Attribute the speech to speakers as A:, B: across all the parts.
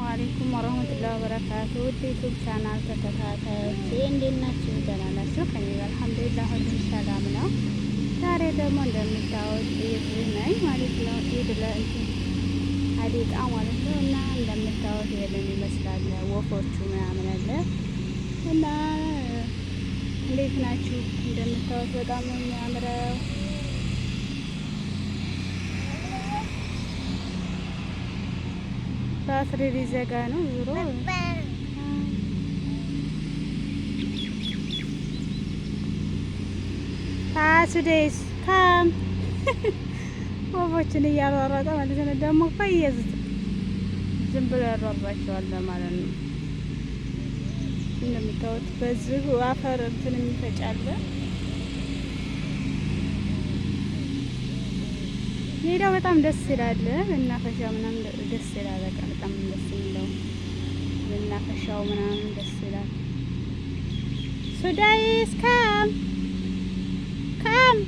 A: አለይኩም ወራህመቱላሂ ወበረካቱ። ውድ ዩቲዩብ ቻናል ተከታታዮች እንዴት ናችሁ? ደህና ናችሁ? ከኔ ጋር አልሐምዱሊላህ ሁሉም ሰላም ነው። ዛሬ ደግሞ እንደምታዩት ኢድ ነኝ ማለት ነው። ኢድ ለእንትን አዲቃ ማለት ነው እና እንደምታዩት ይሄንን ይመስላል። ወፎቹ ምናምን አለ እና እንዴት ናችሁ? እንደምታዩት በጣም ነው የሚያምረው። ባትሪ ሊዘጋ ነው ዙሮ ታሱዴስ ካም ወፎችን እያሯሯጠ ማለት ነው። ደግሞ ፈየዙት ዝም ብሎ ያሯሯቸዋል ማለት ነው። እንደምታዩት በዚህ አፈር እንትን የሚፈጫለ ሜዳው በጣም ደስ ይላል። መናፈሻ ምናምን ደስ ይላል። በቃ በጣም ደስ የሚለው መናፈሻው ምናምን ደስ ይላል። ሱዳይስ ካም ካም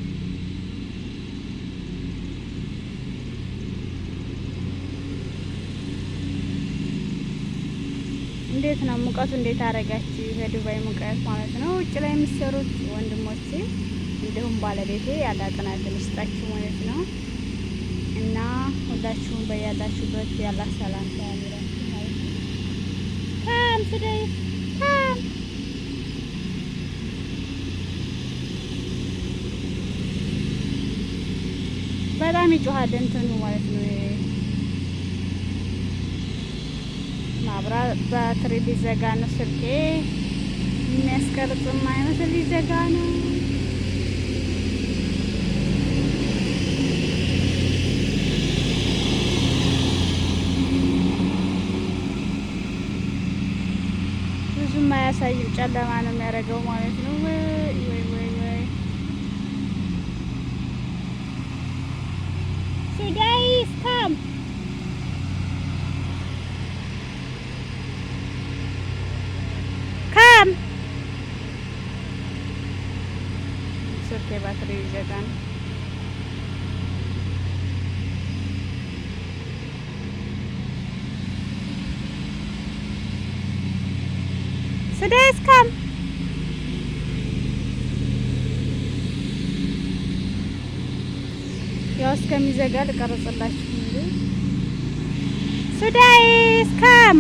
A: እንዴት ነው ሙቀቱ? እንዴት አረጋችሁ? የዱባይ ሙቀት ማለት ነው። ውጭ ላይ የሚሰሩት ወንድሞቼ እንዲሁም ባለቤቴ ያላጥናትን ይስጣችሁ ማለት ነው። እና ሁላችሁም በያላችሁበት ያላ ሰላም ያምራችሁ ማለት ነው። ካም ሱዳይ ካም በጣም ይጮሃል እንትኑ ማለት ነው። ማብራት ባትሪ ሊዘጋ ነው። ስልኬ የሚያስቀርጽም አይመስል ሊዘጋ ነው። ብዙም አያሳይም፣ ጨለማ ነው የሚያደርገው ማለት ነው። ወይ ሱዳይስ ካም ካም ስልኬ ባትሪ ይዘጋል። ሱዳይስ ካም ያው እስከሚዘጋ ልቀርጽላችሁ እንዴ። ሱዳይስ ካም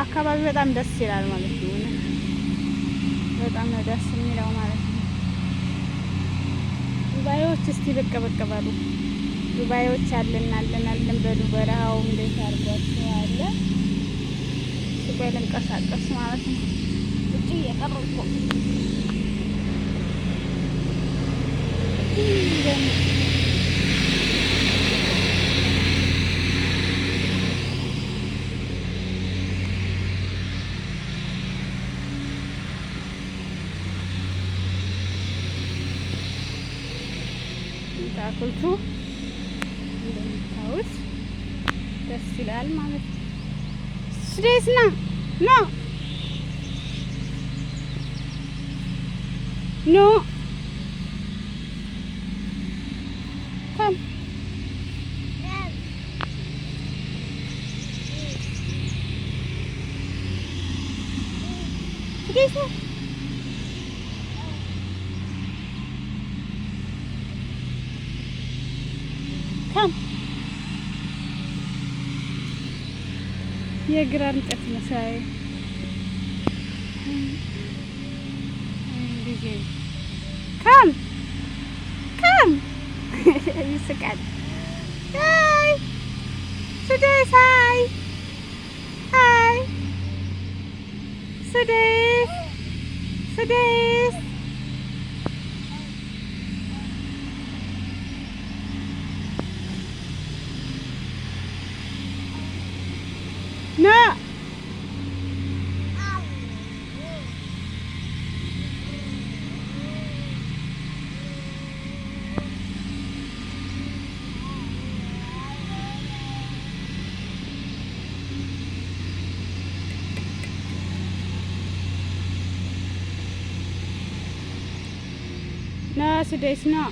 A: አካባቢ በጣም ደስ ይላል ማለት ነው። በጣም ነው ደስ የሚለው ማለት ነው። ዱባዮች እስቲ ብቅ ብቅ በሉ። ዱባዮች አለን በሉ። በረሃው እንዴት አድርጓቸው አለ ስቆይ ልንቀሳቀስ ማለት ነው። ውጪ እየቀረብኩ አትክልቱ እንደምታዩት ደስ ይላል ማለት ነው። ሱዳይስ ና ኖ ኖ ካም ሱዳይስ ና የግራር እንጨት መሳይ ካም ካም ይስቃል። አይ ሱዳይስ አይ አይ ሱዳይስ ሱዳይስ ስደስ ነው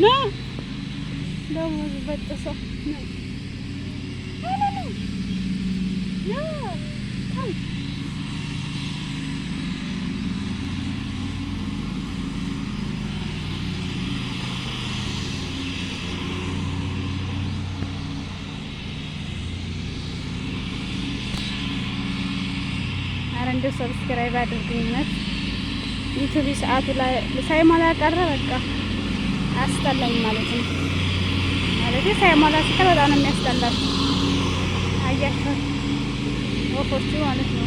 A: ነው ደግሞ በጥሰው ነው እንደው ሰብስክራይብ አድርጉኝነት ዩቲዩብ ሰዓቱ ላይ ሳይሞላ ቀረ። በቃ አስጠላኝ ማለት ነው። ማለት ሳይሞላ ሲቀር በጣም ነው የሚያስጠላው። አያችሁ ወፎቹ ማለት ነው።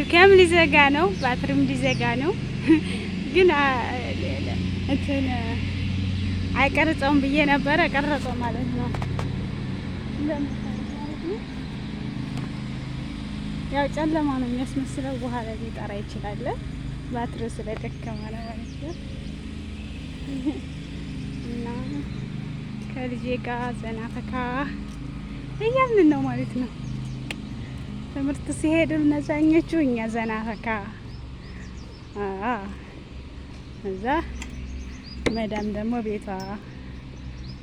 A: ስልኬም ሊዘጋ ነው፣ ባትሪም ሊዘጋ ነው። ግን እንትን አይቀርጸውም ብዬ ነበረ፣ ቀረጸው ማለት ነው። ያው ጨለማ ነው የሚያስመስለው፣ በኋላ ሊጠራ ይችላል። ባትሪው ስለደከመ ነው ማለት ነው። እና ከልጄ ጋር ዘና ፈካ እያልን ነው ማለት ነው። ትምህርት ሲሄዱ ነዛኞቹ እኛ ዘና ፈካ እዛ መዳም ደግሞ ቤቷ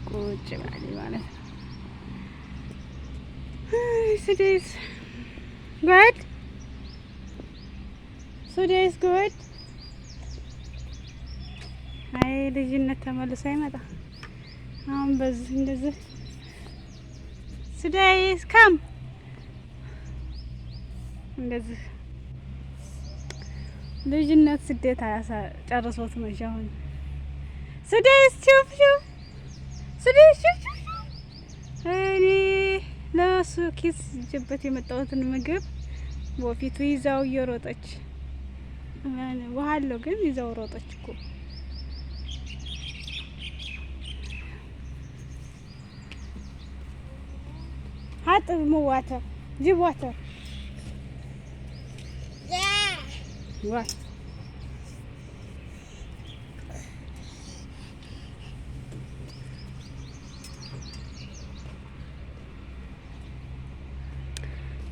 A: ቁጭ ባለ ማለት ነው። ሱዴስ ጉድ ሱዴስ ጉድ። አይ ልጅነት ተመልሶ አይመጣ። አሁን በዚህ እንደዚህ ሱዴስ ካም እንደዚህ ልጅነት ስደት ጨርሶት መቼ አሁን ሱዴስ ሹፍ ሹፍ ሱዴስ ሹፍ እኔ ለሱ ኪስ ጀበት የመጣሁትን ምግብ በፊቱ ይዛው እየሮጠች ውሃ አለው ግን ይዛው ሮጠች እኮ። ሀጥብ ዋተር ጅብ ዋተር What?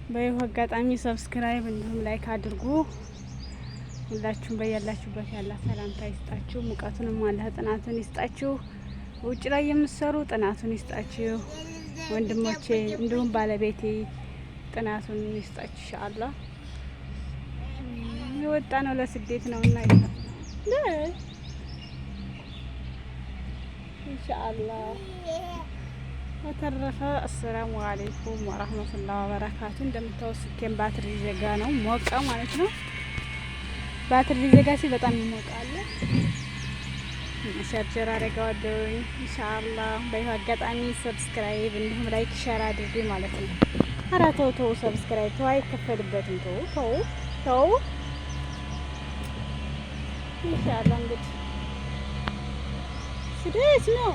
A: በይሁ አጋጣሚ ሰብስክራይብ እንዲሁም ላይክ አድርጉ። ሁላችሁም በያላችሁበት ያላ ሰላምታ ይስጣችሁ። ሙቀቱንም አላህ ጥናቱን ይስጣችሁ። ውጭ ላይ የምትሰሩ ጥናቱን ይስጣችሁ። ወንድሞቼ እንዲሁም ባለቤቴ ጥናቱን ይስጣችሁ ኢንሻአላህ። የወጣ ነው ለስደት ነውና ኢንሻአላህ። ወተረፈ አሰላሙ አለይኩም ወራህመቱላሂ ወበረካቱ። እንደምታውቁት ስልኬን ባትሪ ዘጋ ነው ሞቀ ማለት ነው። ባትሪ ዘጋ ሲል በጣም ይሞቃል። ሸርሸር አደረጋለሁ ኢንሻአላህ። በይሁ አጋጣሚ ሰብስክራይብ እንዲሁም ላይክ ሼር አድርጉ ማለት ነው። ኧረ ተው ተው፣ ሰብስክራይብ ተው፣ አይከፈልበትም። ተው ተው ተው ኢንሻአላህ። እንግዲህ ስደት ነው።